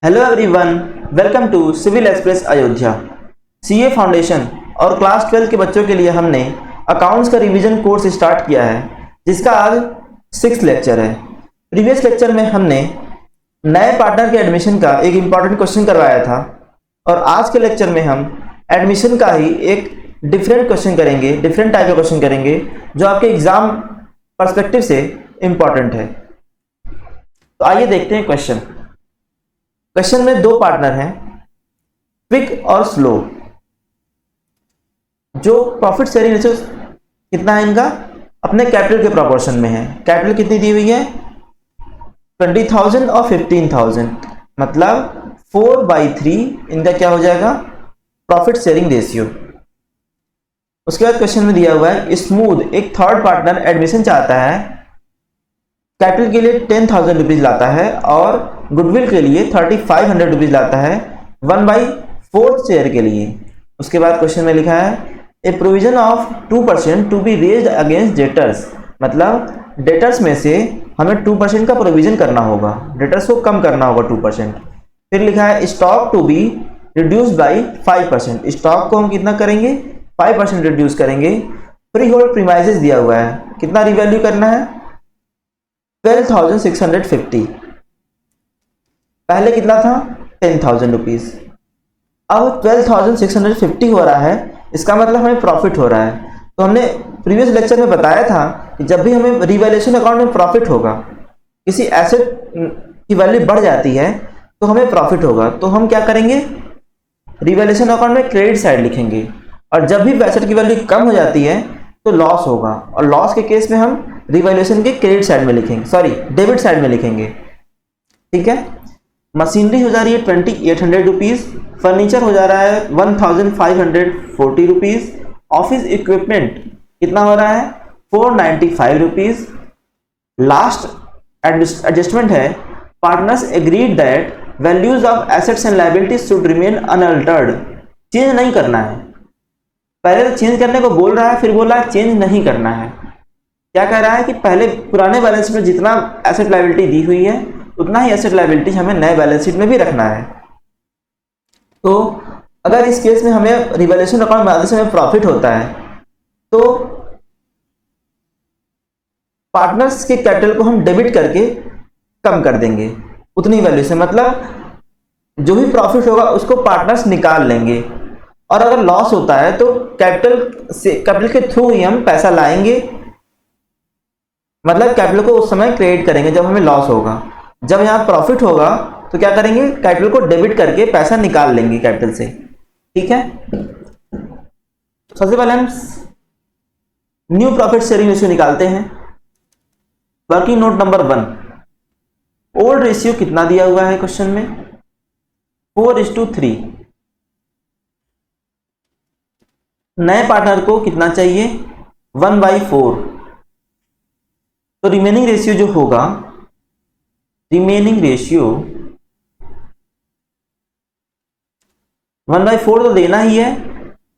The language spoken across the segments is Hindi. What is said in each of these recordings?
Hello everyone, welcome to civil express Ayodhya. CA foundation और क्लास 12 के बच्चों के लिए हमने अकाउंट्स का रिवीजन कोर्स स्टार्ट किया है, जिसका आज 6th लेक्चर है। प्रीवियस लेक्चर में हमने नए पार्टनर के एडमिशन का एक इम्पॉर्टेंट क्वेश्चन करवाया था और आज के लेक्चर में हम एडमिशन का ही एक डिफरेंट क्वेश्चन करेंगे, डिफरेंट टाइप का क्वेश्चन करेंगे जो आपके एग्जाम पर्सपेक्टिव से इम्पॉर्टेंट है। तो आइए देखते हैं क्वेश्चन। क्वेश्चन में दो पार्टनर हैं, क्विक और स्लो। जो प्रॉफिट शेयरिंग रेशियो कितना है इनका, अपने कैपिटल के प्रोपोर्शन में है। कैपिटल कितनी दी हुई है, 20,000 और 15,000, मतलब 4/3 इनका क्या हो जाएगा, प्रॉफिट शेयरिंग रेशियो। उसके बाद क्वेश्चन में दिया हुआ है स्मूथ एक थर्ड पार्टनर एडमिशन चाहता है, कैपिटल के लिए 10,000 रुपीज लाता है और गुडविल के लिए 3,500 रुपीज लाता है 1/4 शेयर के लिए। उसके बाद क्वेश्चन में लिखा है a provision of 2% to be raised against debtors, मतलब डेटर्स में से हमें 2% का प्रोविजन करना होगा, डेटर्स को कम करना होगा 2%। फिर लिखा है stock to be reduced by 5%, stock को हम कितना करेंगे, 5% रिड्यूस करेंगे। फ्री होल्ड प्रीमाइसेस दिया हुआ है, कितना रिवैल्यू करना है, 12,650। पहले कितना था, 10,000 रुपीज। अब 12,650 हो रहा है, इसका मतलब हमें प्रॉफिट हो रहा है। तो हमने प्रीवियस लेक्चर में बताया था कि जब भी हमें रिवैल्यूएशन अकाउंट में प्रॉफिट होगा, किसी एसेट की वैल्यू बढ़ जाती है तो हमें प्रॉफिट होगा। तो हम क्या करेंगे, रिवैल्यूएशन अकाउंट में क्रेडिट साइड लिखेंगे, और जब भी एसेट की वैल्यू कम हो जाती है तो लॉस होगा, और लॉस के केस में हम रिवैल्यूएशन के क्रेडिट साइड में लिखेंगे, सॉरी डेबिट साइड में लिखेंगे। ठीक है। मशीनरी हो जा रही है 2,800 रुपीज, फर्नीचर हो जा रहा है 1,540 रुपीज, ऑफिस इक्विपमेंट कितना हो रहा है 495 रुपीज। लास्ट एडजस्टमेंट है partners agreed that values of assets and liabilities should remain unaltered, change नहीं करना है। पहले तो चेंज करने को बोल रहा है, फिर बोल रहा है चेंज नहीं करना है। क्या कह रहा है कि पहले पुराने बैलेंस में जितना एसेट लायबिलिटी दी हुई है उतना ही एसेट लायबिलिटी हमें नए बैलेंस शीट में भी रखना है। तो अगर इस केस में हमें रिवैल्यूएशन अकाउंट बनाते समय प्रॉफिट होता है तो पार्टनर्स के कैपिटल को हम डेबिट करके कम कर देंगे उतनी वैल्यू से, मतलब जो भी प्रॉफिट होगा उसको पार्टनर्स निकाल लेंगे। और अगर लॉस होता है तो कैपिटल के थ्रू ही हम पैसा लाएंगे, मतलब कैपिटल को उस समय क्रेडिट करेंगे जब हमें लॉस होगा। जब यहाँ प्रॉफिट होगा तो क्या करेंगे, कैपिटल को डेबिट करके पैसा निकाल लेंगे कैपिटल से। ठीक है। सबसे पहले हम न्यू प्रॉफिट शेयरिंग रेशियो निकालते हैं। Working note number 1, old ratio कितना दिया हुआ है क्वेश्चन में, 4:3। नए पार्टनर को कितना चाहिए, 1/4। तो रिमेनिंग रेशियो जो होगा, रिमेनिंग रेशियो 1/4 तो देना ही है,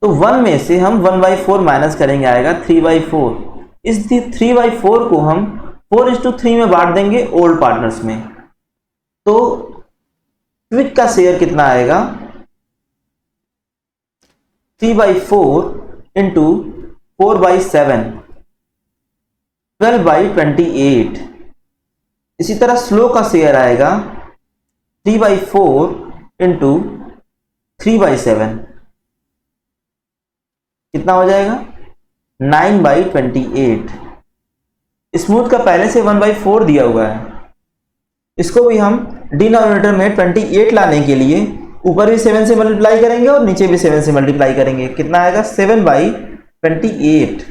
तो 1 में से हम 1/4 माइनस करेंगे, आएगा 3/4। इस 3/4 को हम 4:3 में बांट देंगे ओल्ड पार्टनर्स में। तो क्विक का शेयर कितना आएगा, 3/4 इंटू 4/7, 12/28। इसी तरह स्लो का शेयर आएगा 3/4 इंटू 3/7, कितना हो जाएगा 9/28। स्मूथ का पहले से 1/4 दिया हुआ है, इसको भी हम डिनोमिनेटर में 28 लाने के लिए ऊपर भी 7 से मल्टीप्लाई करेंगे और नीचे भी 7 से मल्टीप्लाई करेंगे, कितना आएगा 7/28।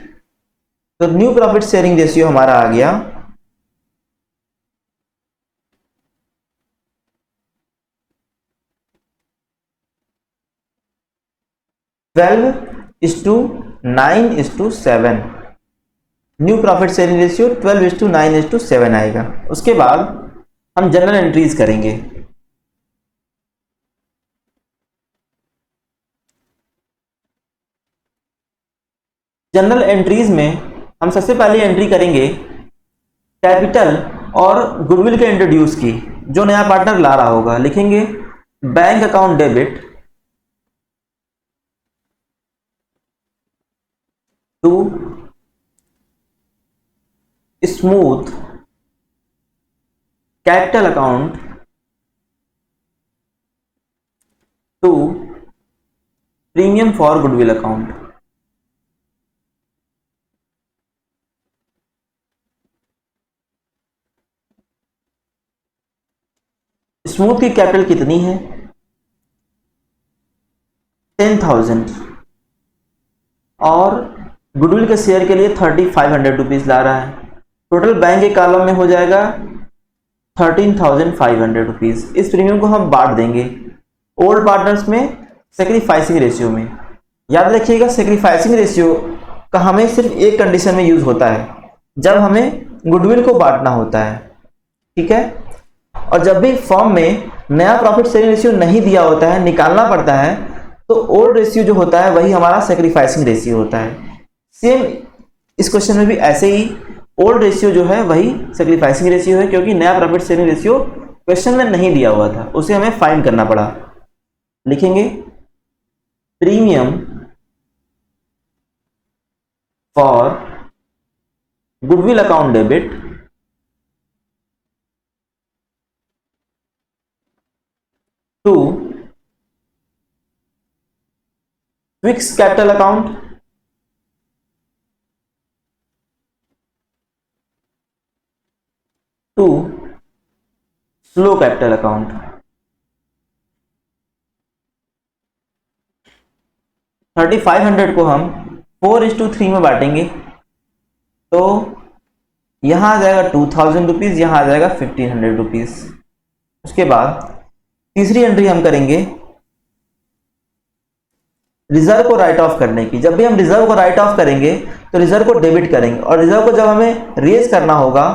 तो न्यू प्रॉफिट शेयरिंग रेशियो हमारा आ गया 12:9:7। न्यू प्रॉफिट शेयरिंग रेशियो 12:9:7 आएगा। उसके बाद हम जनरल एंट्रीज करेंगे। जनरल एंट्रीज में हम सबसे पहले एंट्री करेंगे कैपिटल और गुडविल के इंट्रोड्यूस की, जो नया पार्टनर ला रहा होगा लिखेंगे bank account debit to smooth capital account to premium for goodwill account. Smooth की कैपिटल कितनी है? 10,000 और गुडविल के शेयर के लिए 3,500 रुपीज ला रहा है। टोटल बैंक के कॉलम में हो जाएगा 13,500 रुपीज। इस प्रीमियम को हम बांट देंगे ओल्ड पार्टनर्स में सेक्रीफाइसिंग रेशियो में। याद रखिएगा सेक्रीफाइसिंग रेशियो का हमें सिर्फ एक कंडीशन में यूज होता है, जब हमें गुडविल को बांटना होता है, ठीक है। और जब भी फॉर्म में नया प्रॉफिट शेयरिंग रेशियो नहीं दिया होता है, निकालना पड़ता है, तो ओल्ड रेशियो जो होता है वही हमारा सेक्रीफाइसिंग रेशियो होता है। सेम इस क्वेश्चन में भी ऐसे ही ओल्ड रेशियो जो है वही सेक्रीफाइसिंग रेशियो है, क्योंकि नया प्रॉफिट शेयरिंग रेशियो क्वेश्चन में नहीं दिया हुआ था, उसे हमें फाइंड करना पड़ा। लिखेंगे premium for goodwill account debit to fix capital account to slow capital account. 3,500 को हम 4:3 में बांटेंगे, तो यहां आ जाएगा 2,000 रुपीज, यहां आ जाएगा 1,500 रुपीज। उसके बाद तीसरी एंट्री हम करेंगे रिजर्व को राइट ऑफ करने की। जब भी हम रिजर्व को राइट ऑफ करेंगे तो रिजर्व को डेबिट करेंगे, और रिजर्व को जब हमें रेज करना होगा,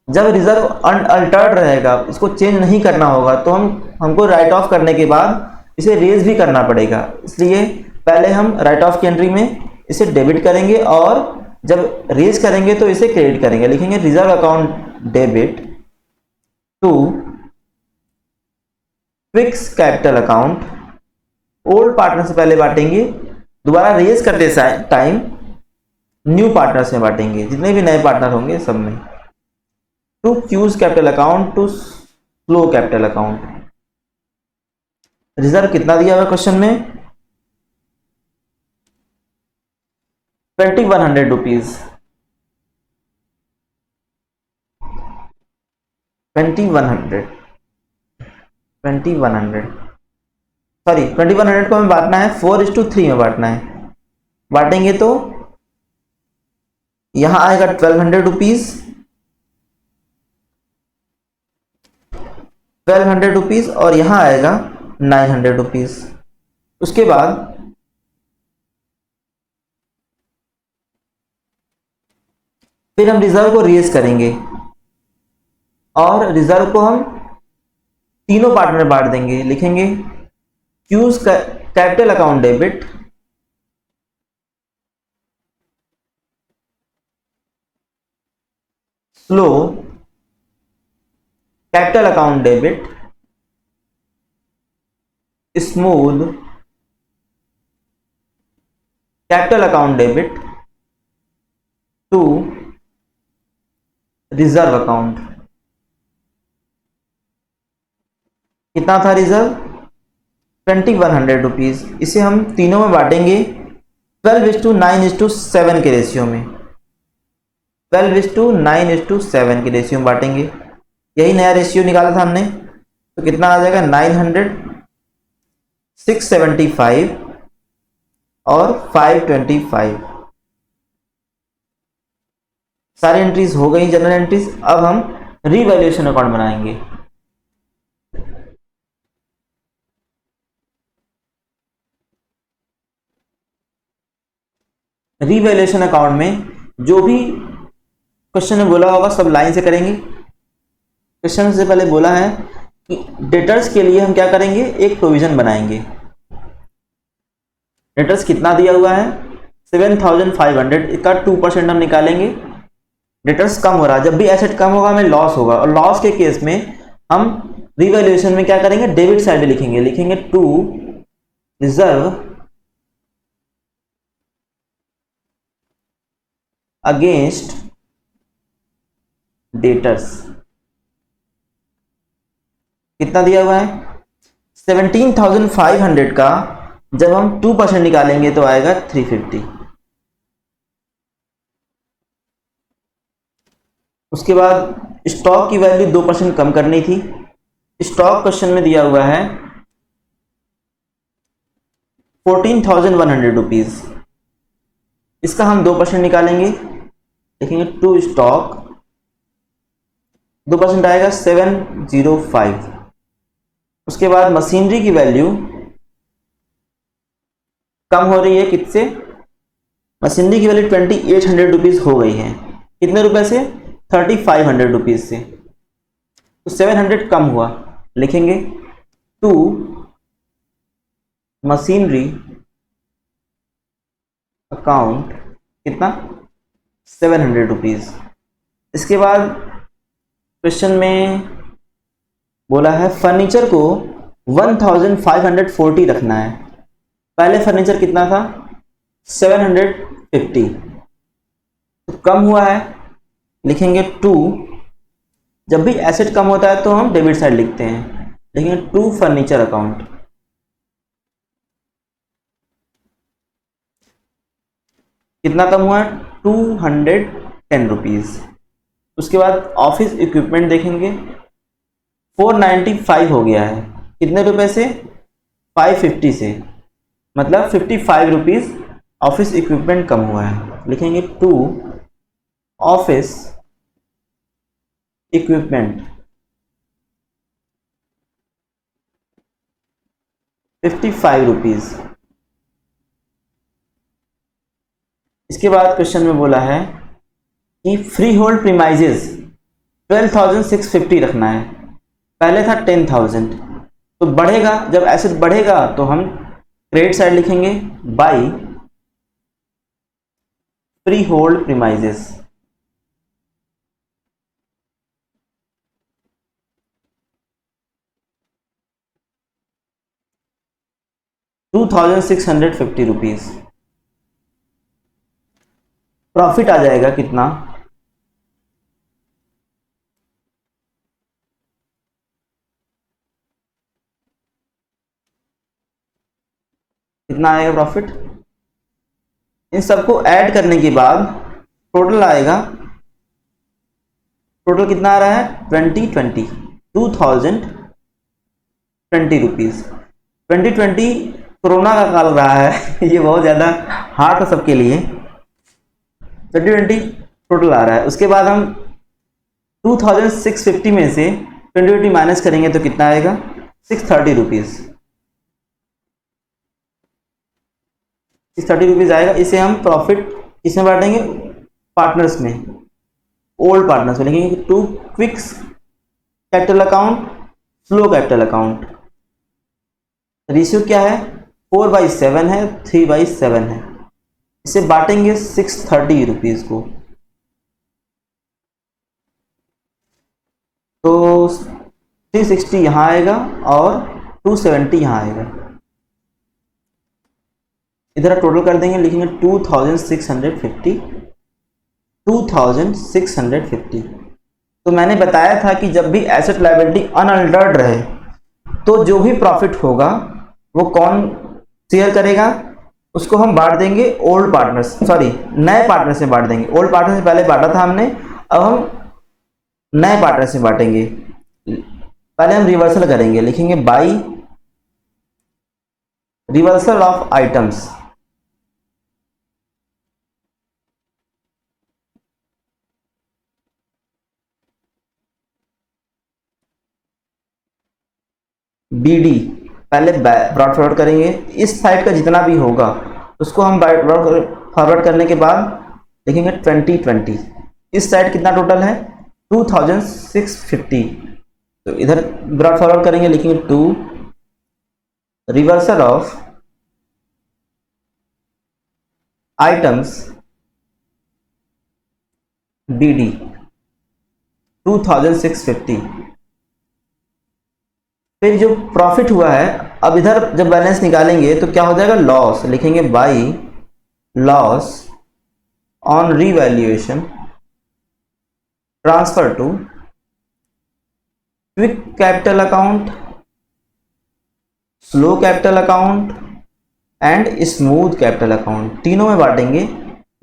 जब रिजर्व अनअल्टर्ड रहेगा, इसको चेंज नहीं करना होगा, तो हमको राइट ऑफ करने के बाद इसे रेज भी करना पड़ेगा। इसलिए पहले हम राइट ऑफ की एंट्री में इसे डेबिट करेंगे, और जब रेज करेंगे तो इसे क्रेडिट करेंगे। लिखेंगे reserve account debit to fix capital account. Old partner से पहले बांटेंगे, दोबारा रेज करते टाइम न्यू पार्टनर में बांटेंगे, जितने भी नए पार्टनर होंगे सब में। To quick's capital account to slow capital account. Reserve कितना दिया हुआ क्वेश्चन में? 2,100 रुपीज। 2,100 को हमें बांटना है 4:3 में बांटना है। बांटेंगे तो यहां आएगा 1,200 रुपीज, 1,200 रुपीज, और यहां आएगा 900 रुपीज। उसके बाद फिर हम रिजर्व को रेज करेंगे, और रिजर्व को हम तीनों पार्टनर में बांट देंगे। लिखेंगे quick's capital account debit slow capital account debit smooth capital account debit to reserve account. कितना था रिजर्व? 2,100 रुपीज। इसे हम तीनों में बांटेंगे 12:9:7 के रेशियो में। 12:9:7 के रेशियो में बांटेंगे। यही नया रेशियो निकाला था हमने, तो कितना आ जाएगा? 900, 675 और 525। सारी एंट्रीज हो गई जनरल एंट्रीज। अब हम रीवैल्यूएशन अकाउंट बनाएंगे। रीवैल्यूएशन अकाउंट में जो भी क्वेश्चन में बोला होगा सब लाइन से करेंगे। क्वेश्चन से पहले बोला है कि डेटर्स के लिए हम क्या करेंगे? एक प्रोविजन बनाएंगे। डेटर्स कितना दिया हुआ है? 7,500। इसका 2% हम निकालेंगे। डेटर्स कम हो रहा है, जब भी एसेट कम होगा हमें लॉस होगा, और लॉस के केस में हम रिवैल्यूएशन में क्या करेंगे, डेबिट साइड लिखेंगे, लिखेंगे टू रिजर्व अगेंस्ट डेटर्स। कितना दिया हुआ है, 17,500 का जब हम 2% निकालेंगे तो आएगा 350। उसके बाद स्टॉक की वैल्यू 2% कम करनी थी। स्टॉक क्वेश्चन में दिया हुआ है 14,100 रुपीज। इसका हम 2% निकालेंगे, लिखेंगे टू स्टॉक, 2% आएगा 705। उसके बाद मशीनरी की वैल्यू कम हो रही है किससे, मशीनरी की वैल्यू 2,800 रुपीज हो गई है। कितने रुपए से, 3,500 रुपीज से। तो 700 कम हुआ, लिखेंगे टू मशीनरी अकाउंट कितना, 700 रुपीज। इसके बाद क्वेश्चन में बोला है फर्नीचर को 1,540 रखना है। पहले फर्नीचर कितना था, 750, तो कम हुआ है, लिखेंगे टू, जब भी एसेट कम होता है तो हम डेबिट साइड लिखते हैं, लिखेंगे टू फर्नीचर अकाउंट। कितना कम हुआ है, 210 रुपीज। उसके बाद ऑफिस इक्विपमेंट देखेंगे, 495 हो गया है, कितने रुपए से, 550 से, मतलब 55 रुपीज ऑफिस इक्विपमेंट कम हुआ है। लिखेंगे टू ऑफिस इक्विपमेंट 55 रुपीज। इसके बाद क्वेश्चन में बोला है कि फ्री होल्ड प्रीमाइजेस 12,650 रखना है। पहले था 10,000, तो बढ़ेगा, जब एसेट बढ़ेगा तो हम क्रेडिट साइड लिखेंगे by freehold premises. ₹2,650। Profit आ जाएगा कितना, कितना आएगा प्रॉफिट, इन सबको ऐड करने के बाद टोटल आएगा, टोटल कितना आ रहा है, 2,020 रुपीज। 2020 कोरोना का काल रहा है ये बहुत ज़्यादा हार्ड था सबके लिए। 2020 टोटल आ रहा है। उसके बाद हम 2,650 में से 2020 माइनस करेंगे तो कितना आएगा, 630 रुपीज़। 630 रुपीज़ आएगा। इसे हम प्रॉफिट किसमें बांटेंगे, पार्टनर्स में, ओल्ड पार्टनर्स में। लिखेंगे to quick's capital account, flow capital account. Ratio क्या है, 4/7 है, 3/7 है। इसे बांटेंगे 630 रुपीज़ को, तो 360 यहाँ आएगा और 270 यहाँ आएगा। इधर टोटल कर देंगे, लिखेंगे 2,650, 2,650। तो मैंने बताया था कि जब भी एसेट लायबिलिटी अनअल्टर्ड रहे तो जो भी प्रॉफिट होगा वो कौन शेयर करेगा, उसको हम बांट देंगे ओल्ड पार्टनर्स, सॉरी नए पार्टनर से बांट देंगे। ओल्ड पार्टनर से पहले बांटा था हमने, अब हम नए पार्टनर से बांटेंगे। पहले हम रिवर्सल करेंगे, लिखेंगे by reversal of items. BD पहले ब्रॉड फॉरवर्ड करेंगे, इस साइड का जितना भी होगा उसको हम ब्रॉड फॉरवर्ड करने के बाद लिखेंगे 2020। इस साइड कितना टोटल है, 2,650। तो इधर ब्रॉड फॉरवर्ड करेंगे, लिखेंगे to reversal of items BD 2,650। फिर जो प्रॉफिट हुआ है, अब इधर जब बैलेंस निकालेंगे तो क्या हो जाएगा, लॉस लिखेंगे, by loss on revaluation transfer to quick capital account, slow capital account and smooth capital account. तीनों में बांटेंगे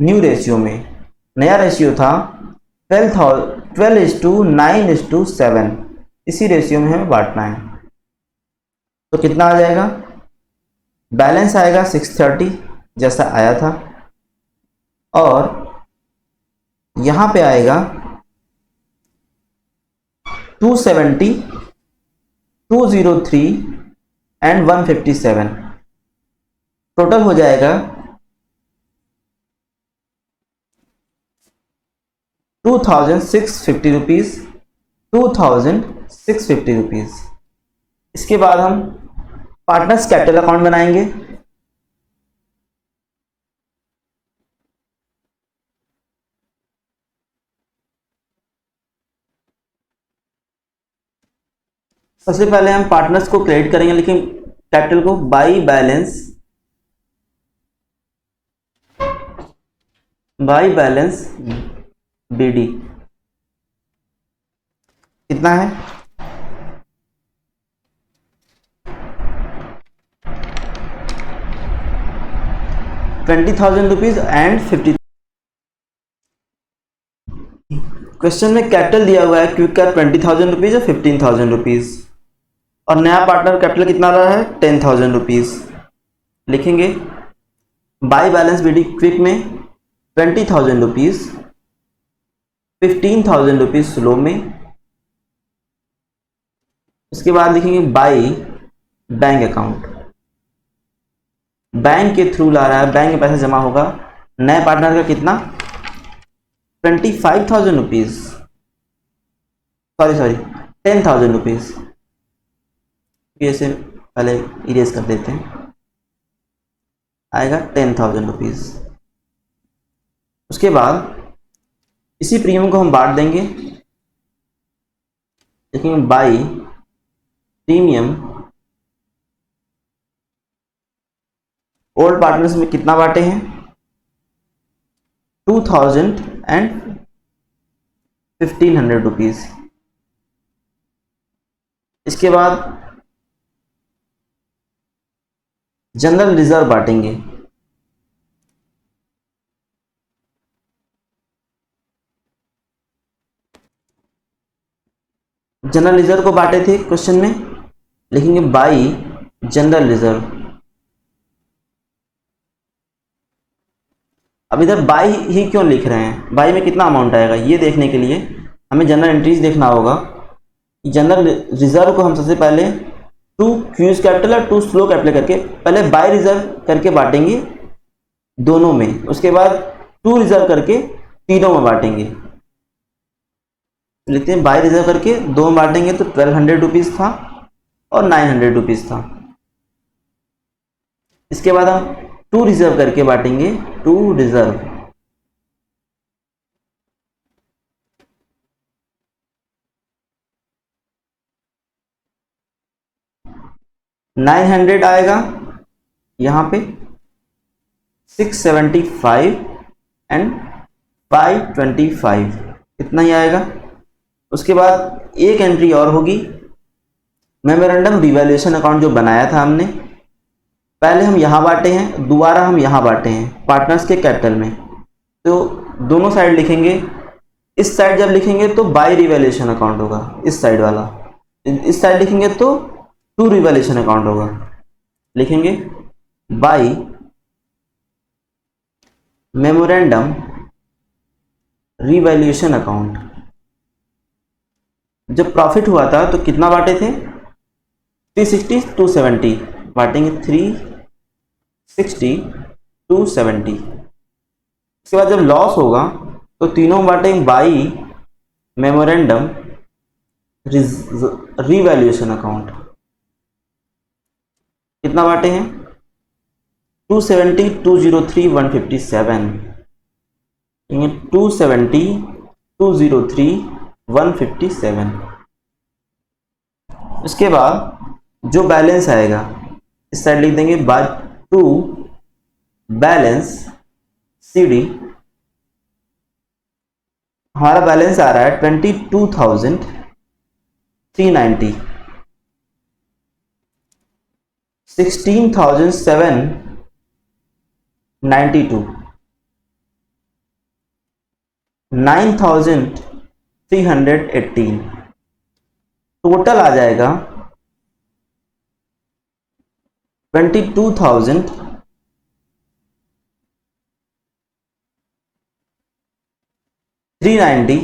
न्यू रेशियो में। नया रेशियो था 12:9:7, इसी रेशियो में हमें बांटना है। तो कितना आ जाएगा, बैलेंस आएगा 630 जैसा आया था, और यहां पे आएगा 270, 203 एंड 157। टोटल हो जाएगा 2650 रुपीज़, 2650 रुपीज़। इसके बाद हम पार्टनर्स कैपिटल अकाउंट बनाएंगे। सबसे पहले हम पार्टनर्स को क्रेडिट करेंगे, लेकिन कैपिटल को बाई बैलेंस बीडी। कितना है, 20,000 रुपीज एंड 50। क्वेश्चन में कैपिटल दिया हुआ है क्विक का 20,000 रुपीज और 15,000 रुपीज, और नया पार्टनर कैपिटल कितना रहा है, 10,000 रुपीज। लिखेंगे बाई बैलेंस बीडी क्विक में 20,000 रुपीज, 15,000 रुपीज स्लो में। उसके बाद लिखेंगे बाई बैंक अकाउंट, बैंक के थ्रू ला रहा है, बैंक में पैसा जमा होगा। नए पार्टनर का कितना, 25,000 रुपीज, सॉरी 10,000 रुपीज। इसे पहले इरेज कर देते हैं, आएगा 10,000 रुपीज। उसके बाद इसी प्रीमियम को हम बांट देंगे, लेकिन बाई प्रीमियम ओल्ड पार्टनर्स में कितना बांटे हैं, 2,000 एंड 1,500 रुपीज। इसके बाद जनरल रिजर्व बांटेंगे। जनरल रिजर्व को बांटे थे क्वेश्चन में, लिखेंगे बाई जनरल रिजर्व। अब इधर बाई ही क्यों लिख रहे हैं, बाई में कितना अमाउंट आएगा ये देखने के लिए हमें जनरल एंट्रीज देखना होगा। जनरल रिजर्व को हम सबसे पहले 2 क्यूज कैपिटल और 2 स्लो कैपिटल करके पहले बाई रिजर्व करके बांटेंगे दोनों में, उसके बाद 2 रिजर्व करके तीनों में बांटेंगे। लेते हैं बाई रिजर्व करके दो में बांटेंगे तो 1,200 रुपीज़ था और 900 रुपीज़ था। इसके बाद हम 2 रिजर्व करके बांटेंगे, 2 रिजर्व, $900 आएगा यहाँ पे, 675 एंड 525 इतना ही आएगा। उसके बाद एक एंट्री और होगी, मेमोरेंडम रिवैल्यूएशन अकाउंट जो बनाया था हमने, पहले हम यहाँ बांटे हैं, दोबारा हम यहाँ बांटे हैं पार्टनर्स के कैपिटल में। तो दोनों साइड लिखेंगे, इस साइड जब लिखेंगे तो बाई रिवैल्यूएशन अकाउंट होगा, इस साइड वाला, इस साइड लिखेंगे तो टू रिवैल्यूएशन अकाउंट होगा। लिखेंगे बाई मेमोरेंडम रिवैल्यूएशन अकाउंट। जब प्रॉफिट हुआ था तो कितना बांटे थे, 360 270 बांटेंगे, 360 270। इसके बाद जब लॉस होगा तो तीनों बांटेंगे बाई मेमोरेंडम रिवैल्यूएशन अकाउंट। कितना बांटे हैं, 270 203 157, 270 203 157। उसके बाद जो बैलेंस आएगा इस साइड लिख देंगे by to balance C D. हमारा बैलेंस आ रहा है 22,390, 16,792, 9,318, टोटल आ जाएगा 22,390,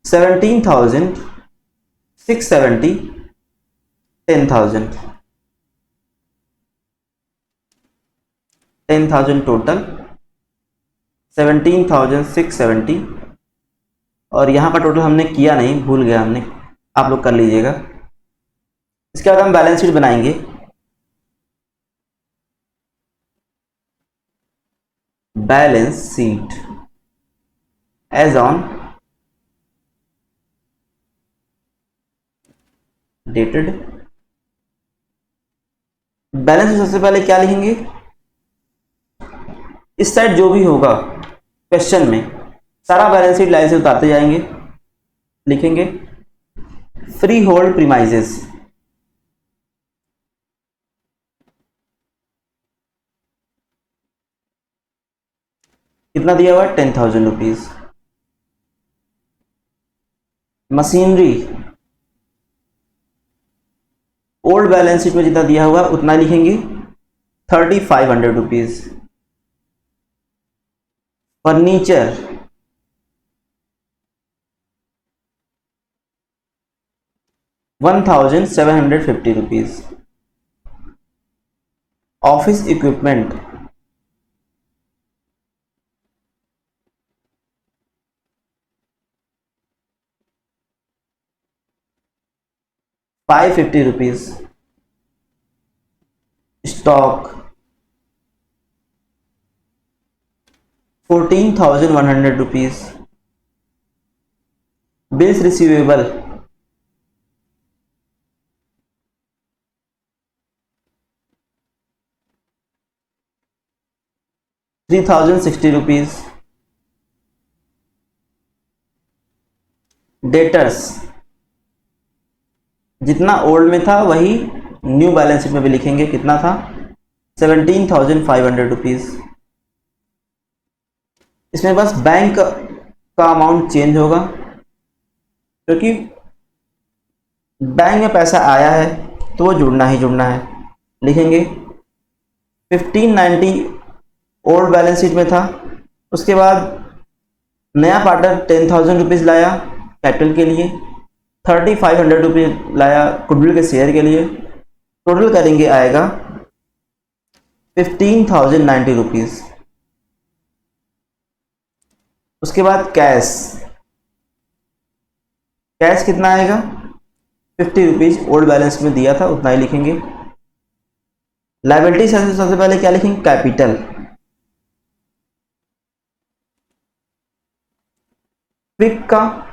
17,670, 10,000, 10,000 टोटल, 17,670। और यहाँ का टोटल हमने किया नहीं, भूल गया हमने, आप लोग कर लीजिएगा। इसके बाद हम बैलेंस शीट बनाएंगे। Balance sheet as on dated. Balance sheet सबसे पहले क्या लिखेंगे, इस साइड जो भी होगा क्वेश्चन में सारा बैलेंस शीट लाइन से उतारते जाएंगे। लिखेंगे फ्री होल्ड प्रीमाइजेस, कितना दिया हुआ है 10,000 rupees. Machinery old balance sheet में जितना दिया हुआ है उतना लिखेंगे 3,500 rupees. Furniture 1,750 rupees. Office equipment 550 rupees. Stock 14,100 rupees. Bills receivable 3,060 rupees. Debtors जितना ओल्ड में था वही न्यू बैलेंस शीट में भी लिखेंगे, कितना था 17,500 रुपीज। इसमें बस बैंक का अमाउंट चेंज होगा क्योंकि बैंक में पैसा आया है तो वो जुड़ना ही जुड़ना है। लिखेंगे 1590 ओल्ड बैलेंस शीट में था, उसके बाद नया पार्टनर 10,000 रुपीज़ लाया कैपिटल के लिए, 3,500 रुपीज़ लाया गुडविल के शेयर के लिए, टोटल करेंगे आएगा 15,090 रुपीज़। उसके बाद कैश, कैश कितना आएगा 50 रुपीज़ ओल्ड बैलेंस में दिया था उतना ही लिखेंगे। लायबिलिटी सबसे पहले क्या लिखेंगे कैपिटल, क्विक का,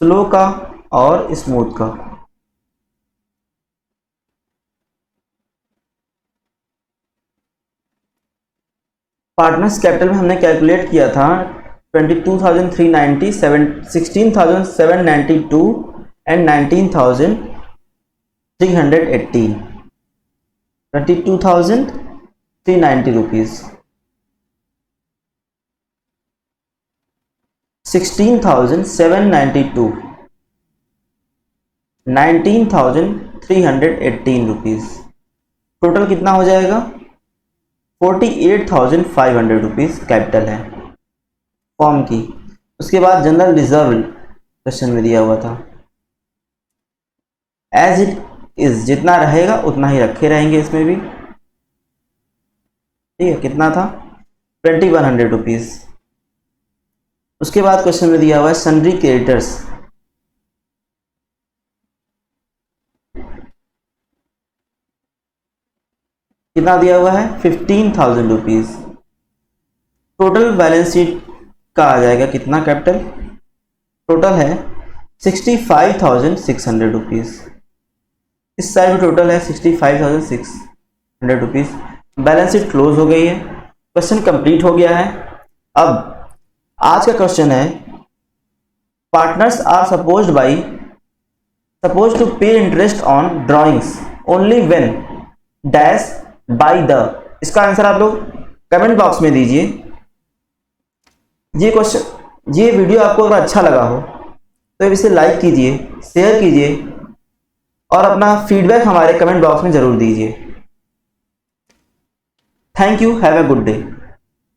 स्लो का और स्मूथ का। पार्टनर्स कैपिटल में हमने कैलकुलेट किया था 22,390, 16,792 एंड 19,318, 22,390 रुपीज़। 16,792, 19,318 रुपीज़। टोटल कितना हो जाएगा 48,500 रुपीज़ कैपिटल है फॉर्म की। उसके बाद जनरल रिजर्व क्वेश्चन में दिया हुआ था एज इट इज, जितना रहेगा उतना ही रखे रहेंगे इसमें भी, ठीक है। कितना था 2,100 रुपीज़। उसके बाद क्वेश्चन में दिया हुआ है सन्ड्री क्रेडिटर्स, कितना दिया हुआ है 15,000 रुपीज़। टोटल बैलेंस शीट का आ जाएगा कितना कैपिटल, टोटल है 65,600 रुपीज़। इस साइड में टोटल है 65,600 रुपीज़। बैलेंस शीट क्लोज हो गई है, क्वेश्चन कंप्लीट हो गया है। अब आज का क्वेश्चन है, पार्टनर्स आर सपोज टू पे interest on drawings only when dash by the. इसका आंसर आप लोग कमेंट बॉक्स में दीजिए। ये वीडियो आपको अगर अच्छा लगा हो तो इसे लाइक कीजिए, शेयर कीजिए और अपना फीडबैक हमारे कमेंट बॉक्स में ज़रूर दीजिए। Thank you, have a good day.